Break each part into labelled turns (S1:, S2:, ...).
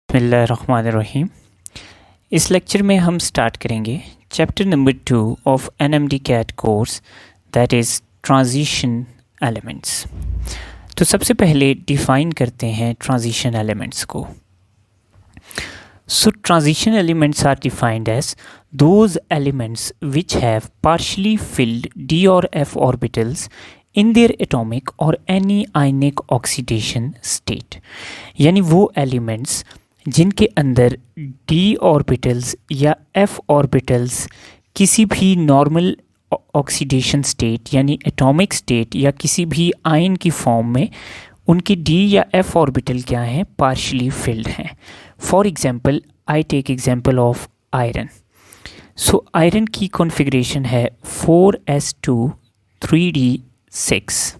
S1: बिस्मिल्लाहिर्रहमानिर्रहीम। इस लेक्चर में हम स्टार्ट करेंगे chapter number 2 of NMD CAT course, that is transition elements. तो सबसे पहले डिफ़ाइन करते हैं ट्रांजिशन एलिमेंट्स को। So transition elements are defined as those elements which have partially filled d और f orbitals in their atomic or any ionic oxidation state। यानी वो elements जिनके अंदर d ऑर्बिटल्स या f ऑर्बिटल्स किसी भी नॉर्मल ऑक्सीडेशन स्टेट यानी atomic state या किसी भी आयन की फॉर्म में उनकी d या f ऑर्बिटल क्या हैं, पार्शली फिल्ड हैं। For example I take example of iron. So iron की कॉन्फ़िगरेशन है 4s2 3d6।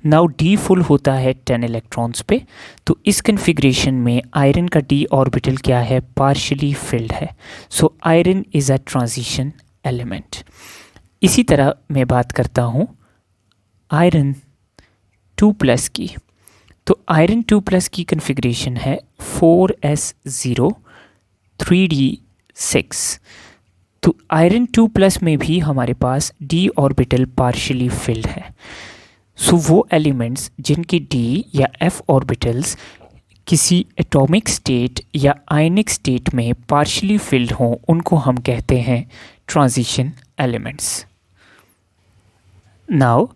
S1: Now D full होता है 10 इलेक्ट्रॉन्स पे, तो इस कन्फिग्रेशन में आयरन का डी ऑर्बिटल क्या है, पार्शली फिल्ड है। So iron is a transition element. इसी तरह मैं बात करता हूँ आयरन 2+ की। तो आयरन 2+ की कन्फिग्रेशन है 4s0 3d6। तो आयरन 2+ में भी हमारे पास d ऑर्बिटल पार्शली फिल्ड है। सो वो एलिमेंट्स जिनकी d या f ऑर्बिटल्स किसी एटॉमिक स्टेट या आयनिक स्टेट में पार्शली फिल्ड हों उनको हम कहते हैं ट्रांजिशन एलिमेंट्स। नाउ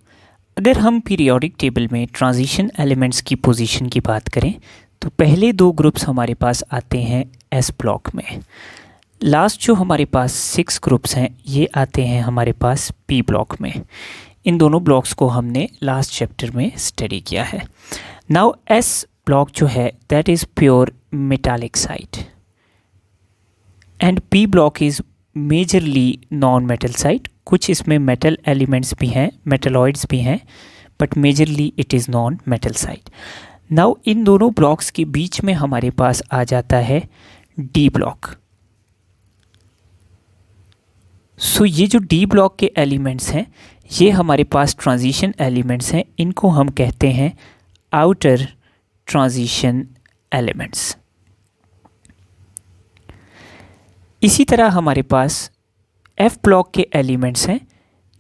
S1: अगर हम पीरियोडिक टेबल में ट्रांजिशन एलिमेंट्स की पोजीशन की बात करें तो पहले दो ग्रुप्स हमारे पास आते हैं s ब्लॉक में। लास्ट जो हमारे पास 6 ग्रुप्स हैं ये आते हैं हमारे पास p ब्लॉक में। इन दोनों ब्लॉक्स को हमने लास्ट चैप्टर में स्टडी किया है। नाउ s ब्लॉक जो है that is pure metallic site and p block is majorly non metal site. कुछ इसमें मेटल एलिमेंट्स भी हैं, मेटलॉइड्स भी हैं, but majorly it is non metal site. Now in दोनों ब्लॉक्स के बीच में हमारे पास आ जाता है d ब्लॉक। सो ये जो डी ब्लॉक के एलिमेंट्स हैं ये हमारे पास ट्रांजिशन एलिमेंट्स हैं। इनको हम कहते हैं आउटर ट्रांजिशन एलिमेंट्स। इसी तरह हमारे पास एफ ब्लॉक के एलिमेंट्स हैं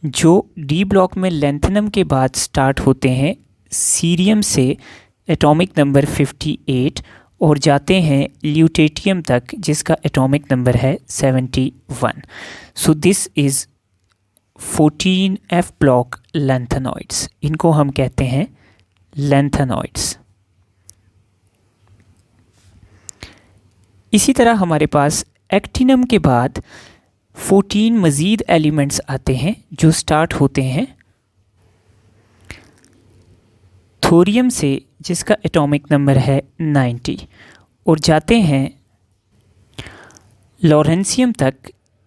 S1: जो डी ब्लॉक में लेंथनम के बाद स्टार्ट होते हैं सीरियम से एटॉमिक नंबर 58 और जाते हैं ल्यूटेटियम तक जिसका एटॉमिक नंबर है 71। सो दिस इज़ 14 ब्लॉक लैंथेनॉइड्स। इनको हम कहते हैं लैंथेनॉइड्स। इसी तरह हमारे पास एक्टिनम के बाद 14 मज़ीद एलिमेंट्स आते हैं जो स्टार्ट होते हैं थोरियम से जिसका एटॉमिक नंबर है 90 और जाते हैं लॉरेंसियम तक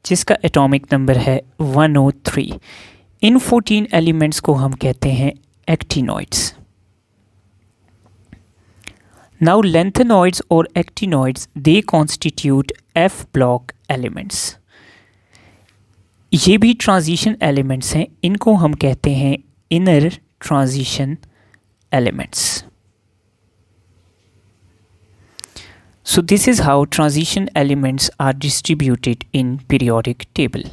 S1: जिसका एटॉमिक नंबर है 103। इन 14 एलिमेंट्स को हम कहते हैं एक्टिनॉइड्स। नाउ लैंथेनॉइड्स और actinoids they constitute F block elements. ये भी ट्रांजिशन एलिमेंट्स हैं। इनको हम कहते हैं inner transition elements। So this is how transition elements are distributed in periodic table।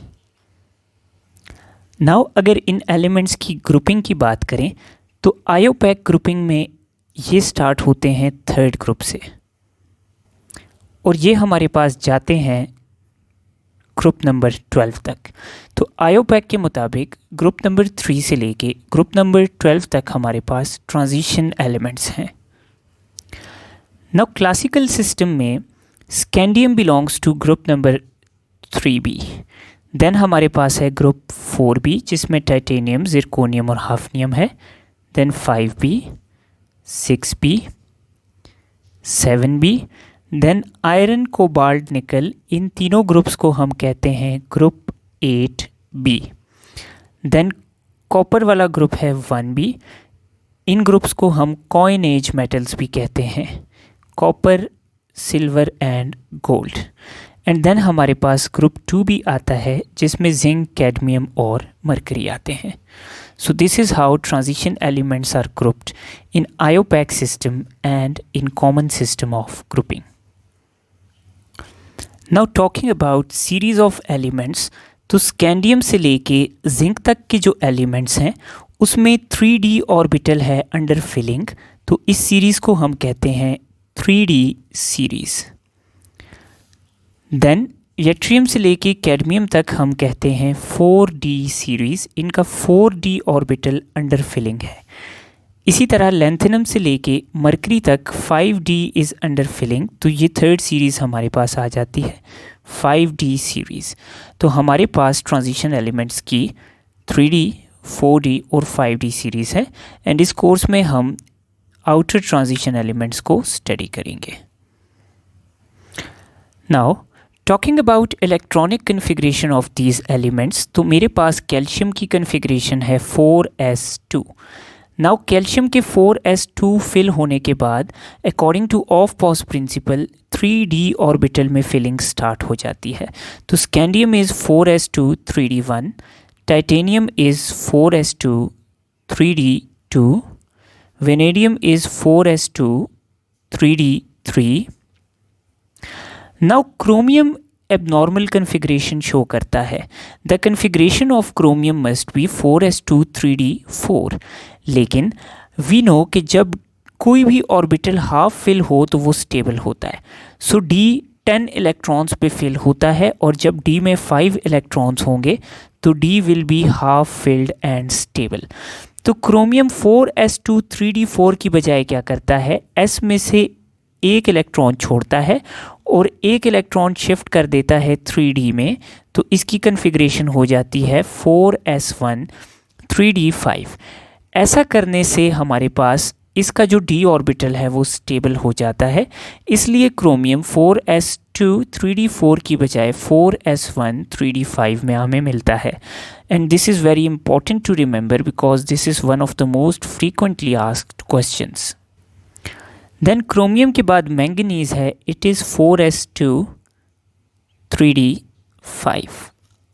S1: Now अगर इन elements की grouping की बात करें तो IUPAC grouping में ये start होते हैं 3rd group से और ये हमारे पास जाते हैं ग्रुप नंबर 12 तक। तो IUPAC के मुताबिक ग्रुप नंबर 3 से लेके ग्रुप नंबर 12 तक हमारे पास ट्रांजिशन एलिमेंट्स हैं। नाउ क्लासिकल सिस्टम में scandium belongs to group number 3b। Then हमारे पास है ग्रुप 4b जिसमें टाइटेनियम, जिरकोनियम और हाफनियम है। Then 5b, 6b, 7b, then iron, cobalt, nickel. इन तीनों ग्रुप्स को हम कहते हैं ग्रुप 8b। देन कॉपर वाला ग्रुप है 1b। इन ग्रुप्स को हम कॉइन एज मेटल्स भी कहते हैं, copper, silver and gold. And then हमारे पास ग्रुप 2b आता है जिसमें जिंक, कैडमियम और मरकरी आते हैं। So this is how transition elements are grouped in IUPAC system and in common system of grouping। Now talking about series of elements, तो scandium से लेके जिंक तक के जो एलिमेंट्स हैं उसमें 3d ऑर्बिटल है अंडर फिलिंग, तो इस सीरीज़ को हम कहते हैं 3d सीरीज़। देन यट्रियम से लेके कैडमियम तक हम कहते हैं 4d सीरीज़, इनका 4d ऑर्बिटल अंडर फिलिंग है। इसी तरह लेंथेनम से लेके मरकरी तक 5d इज़ अंडर फिलिंग, तो ये थर्ड सीरीज़ हमारे पास आ जाती है 5d सीरीज़। तो हमारे पास ट्रांजिशन एलिमेंट्स की 3d, 4d और 5d सीरीज़ है, एंड इस कोर्स में हम आउटर ट्रांजिशन एलिमेंट्स को स्टडी करेंगे। Now talking about electronic configuration of these elements, तो मेरे पास कैल्शियम की कन्फिग्रेशन है 4s2। नाउ कैल्शियम के 4s2 फिल होने के बाद according to Aufbau principle 3d orbital में फिलिंग स्टार्ट हो जाती है। तो scandium is 4s2 3d1, titanium is 4s2 3d2, vanadium is 4s2 3d3। Now chromium abnormal configuration show करता है। The configuration of chromium must be 4s2 3d4, लेकिन we know कि जब कोई भी ऑर्बिटल हाफ फिल हो तो वो स्टेबल होता है। सो d 10 इलेक्ट्रॉन्स पे फिल होता है, और जब d में 5 इलेक्ट्रॉन्स होंगे तो d will be half filled and stable. तो क्रोमियम 4s2 3d4 की बजाय क्या करता है, s में से एक इलेक्ट्रॉन छोड़ता है और एक इलेक्ट्रॉन शिफ्ट कर देता है 3d में, तो इसकी कन्फिग्रेशन हो जाती है 4s1 3d5। ऐसा करने से हमारे पास इसका जो d ऑर्बिटल है वो स्टेबल हो जाता है, इसलिए क्रोमियम 4s2 3d4 की बजाय 4s1 3d5 में हमें मिलता है। And this is very important to remember because this is one of the most frequently asked questions. Then chromium के बाद मैंगनीज है, it is 4s2 3d5।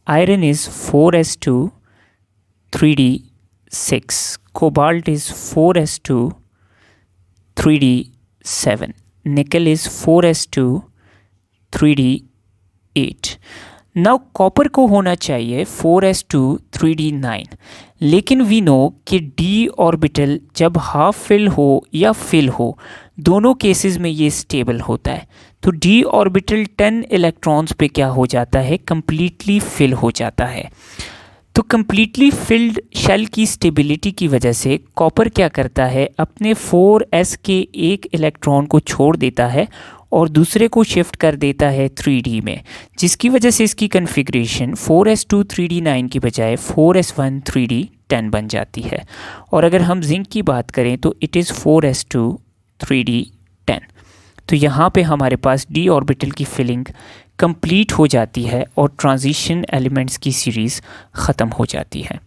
S1: Iron is 4s2 3d6। Cobalt is 4s2 3d7। निकल is 4s2 3d8। Now copper को होना चाहिए 4s2 3d9, लेकिन we know कि d orbital जब हाफ फिल हो या फिल हो दोनों केसेस में ये स्टेबल होता है। तो d ऑर्बिटल 10 इलेक्ट्रॉन्स पे क्या हो जाता है, कंप्लीटली फिल हो जाता है। तो कंप्लीटली फिल्ड शेल की स्टेबिलिटी की वजह से कॉपर क्या करता है, अपने 4s के एक इलेक्ट्रॉन को छोड़ देता है और दूसरे को शिफ्ट कर देता है 3d में, जिसकी वजह से इसकी कन्फिग्रेशन 4s2 3d9 की बजाय 4s1 3d10 बन जाती है। और अगर हम जिंक की बात करें तो इट इज़ 4s2 3d10। तो यहाँ पे हमारे पास d ऑर्बिटल की फिलिंग कंप्लीट हो जाती है और ट्रांजिशन एलिमेंट्स की सीरीज़ ख़त्म हो जाती है।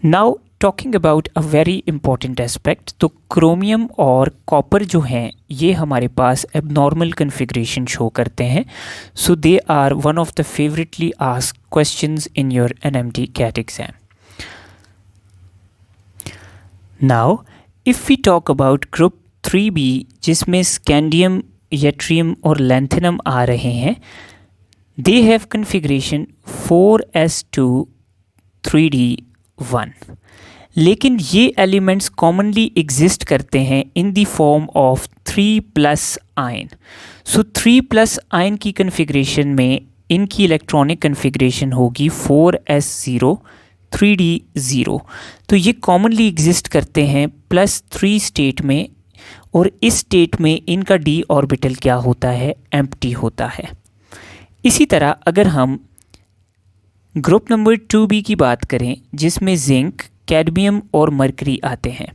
S1: Now talking about a very important aspect, तो क्रोमियम और कॉपर जो हैं ये हमारे पास एबनॉर्मल कन्फिग्रेशन शो करते हैं। So they are one of the favouritely asked questions in your NMD CAT exam. Now if we talk about group 3b जिसमें scandium, yttrium और लेंथेनम आ रहे हैं, they have configuration 4s2 3d1, लेकिन ये elements commonly exist करते हैं in the form of 3+ ion. So 3+ ion की कन्फिग्रेशन में इनकी इलेक्ट्रॉनिक कन्फिग्रेशन होगी 4s0 3d0। तो ये कॉमनली एग्जिस्ट करते हैं +3 स्टेट में, और इस स्टेट में इनका d ऑर्बिटल क्या होता है, एम्प्टी होता है। इसी तरह अगर हम ग्रुप नंबर 2b की बात करें जिसमें जिंक, कैडमियम और मरकरी आते हैं,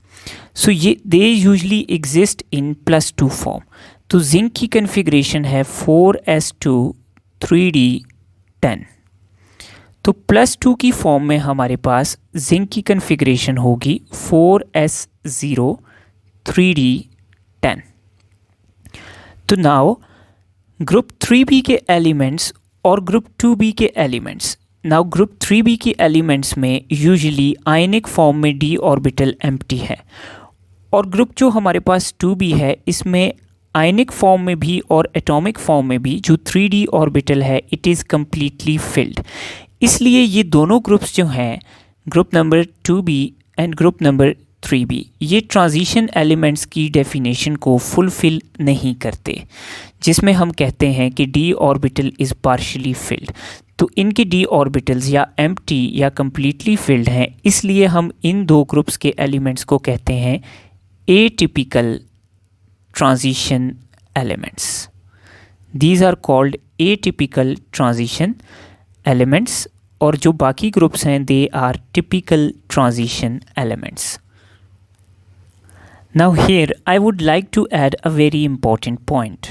S1: सो ये they usually exist in +2 form. तो जिंक की कन्फिग्रेशन है 4s2 3d10। तो +2 की फॉर्म में हमारे पास जिंक की कन्फिग्रेशन होगी 4s0 3d10। तो नाउ ग्रुप 3b के एलिमेंट्स और ग्रुप 2b के एलिमेंट्स, नाउ ग्रुप 3b के एलिमेंट्स में यूजुअली आयनिक फॉर्म में d ऑर्बिटल एम्प्टी है, और ग्रुप जो हमारे पास 2b है इसमें आयनिक फॉर्म में भी और एटॉमिक फॉर्म में भी जो 3D ऑर्बिटल है इट इज़ कम्प्लीटली फिल्ड। इसलिए ये दोनों ग्रुप्स जो हैं, group number 2b and group number 3b, ये ट्रांजिशन एलिमेंट्स की डेफिनेशन को फुलफिल नहीं करते, जिसमें हम कहते हैं कि d orbital is partially field. तो इनके d ऑर्बिटल्स या एम्प्टी या कम्प्लीटली फिल्ड हैं, इसलिए हम इन दो ग्रुप्स के एलिमेंट्स को कहते हैं atypical transition elements. These are called atypical transition elements, और जो बाकी ग्रुप्स हैं they are typical transition elements. Now here I would like to add a very important point.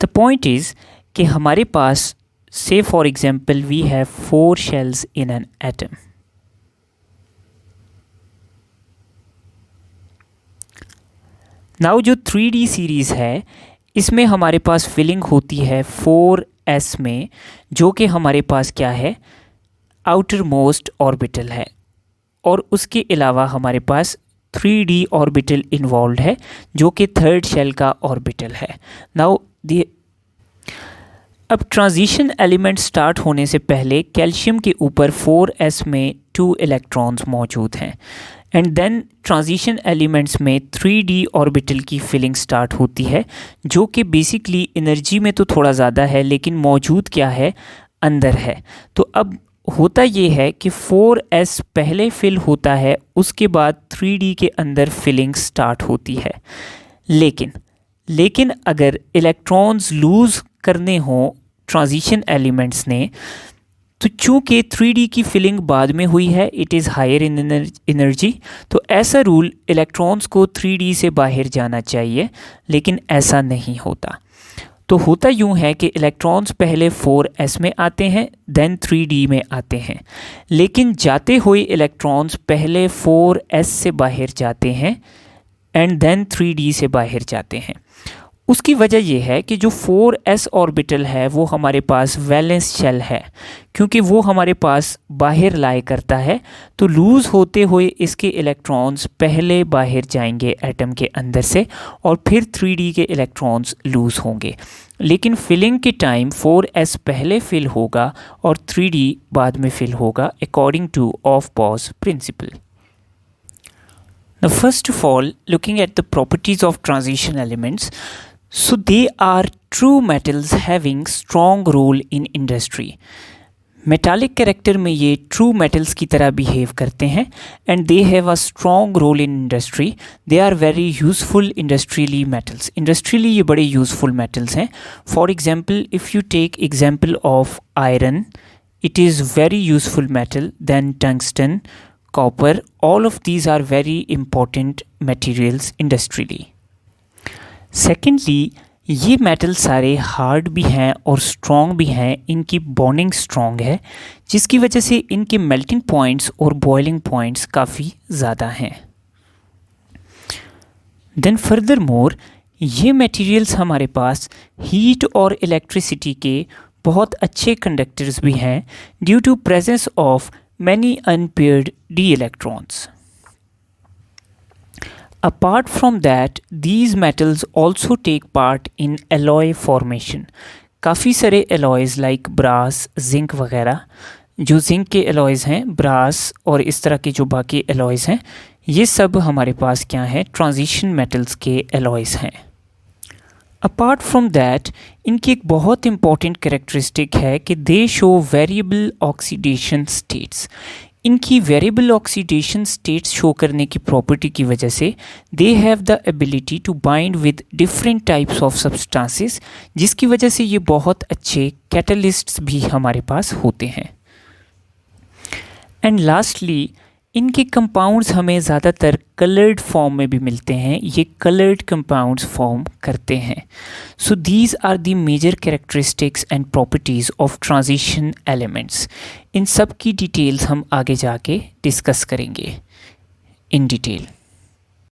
S1: The point is कि हमारे पास say for example we have 4 shells in an atom. Now जो 3D series है इसमें हमारे पास filling होती है 4s में, जो कि हमारे पास क्या है, आउटर मोस्ट ऑर्बिटल है, और उसके अलावा हमारे पास 3D ऑर्बिटल इन्वॉल्व है जो कि थर्ड शेल का ऑर्बिटल है। नाउ अब ट्रांजिशन एलिमेंट स्टार्ट होने से पहले कैल्शियम के ऊपर 4s में 2 इलेक्ट्रॉन्स मौजूद हैं, एंड देन ट्रांजिशन एलिमेंट्स में 3D ऑर्बिटल की फिलिंग स्टार्ट होती है, जो कि बेसिकली एनर्जी में तो थोड़ा ज़्यादा है लेकिन मौजूद क्या है, अंदर है। तो अब होता ये है कि 4s पहले फिल होता है, उसके बाद 3D के अंदर फिलिंग स्टार्ट होती है। लेकिन अगर इलेक्ट्रॉन्स लूज़ करने हों ट्रांजिशन एलिमेंट्स ने, तो चूँकि 3D की फिलिंग बाद में हुई है, it is higher in energy, तो ऐसा रूल इलेक्ट्रॉन्स को 3D से बाहर जाना चाहिए, लेकिन ऐसा नहीं होता। तो होता यूँ है कि इलेक्ट्रॉन्स पहले 4s में आते हैं देन 3D में आते हैं, लेकिन जाते हुए इलेक्ट्रॉन्स पहले 4s से बाहर जाते हैं एंड देन 3D से बाहर जाते हैं। उसकी वजह यह है कि जो 4s ऑर्बिटल है वो हमारे पास वैलेंस शेल है, क्योंकि वो हमारे पास बाहर लाए करता है, तो लूज़ होते हुए इसके इलेक्ट्रॉन्स पहले बाहर जाएंगे एटम के अंदर से और फिर 3D के इलेक्ट्रॉन्स लूज़ होंगे। लेकिन फिलिंग के टाइम 4s पहले फिल होगा और 3D बाद में फिल होगा according to Aufbau principle. Now first of all, looking at the properties of transition elements, so they are true metals having strong role in industry. Metallic character में ये true metals की तरह behave करते हैं and they have a strong role in industry. They are very useful industrially metals. Industrially ये बड़े useful metals हैं। For example if you take example of iron, it is very useful metal, then tungsten, copper, all of these are very important materials industrially. Secondly, ये metal सारे hard भी हैं और strong भी हैं, इनकी बॉन्डिंग स्ट्रॉन्ग है, जिसकी वजह से इनके मेल्टिंग पॉइंट्स और बॉइलिंग पॉइंट्स काफ़ी ज़्यादा हैं। देन फर्दर मोर, ये मटेरियल्स हमारे पास हीट और इलेक्ट्रिसिटी के बहुत अच्छे कंडक्टर्स भी हैं due to presence of many unpaired d electrons. Apart from that, these metals also take part in alloy formation. काफ़ी सारे alloys like brass, zinc वगैरह, जो zinc के alloys हैं, brass और इस तरह के जो बाकी alloys हैं, ये सब हमारे पास क्या है, transition metals के alloys हैं। अपार्ट फ्रॉम दैट, इनकी एक बहुत इंपॉर्टेंट कैरेक्टरिस्टिक है कि they show variable oxidation states. इनकी वेरिएबल ऑक्सीडेशन स्टेट्स शो करने की प्रॉपर्टी की वजह से they have the ability to bind with different types of substances, जिसकी वजह से ये बहुत अच्छे कैटलिस्ट्स भी हमारे पास होते हैं। एंड लास्टली, इनके कंपाउंड्स हमें ज़्यादातर कलर्ड फॉर्म में भी मिलते हैं, ये कलर्ड कंपाउंड्स फॉर्म करते हैं। So these are the major characteristics and properties of transition elements. इन सब की डिटेल्स हम आगे जाके डिस्कस करेंगे इन डिटेल।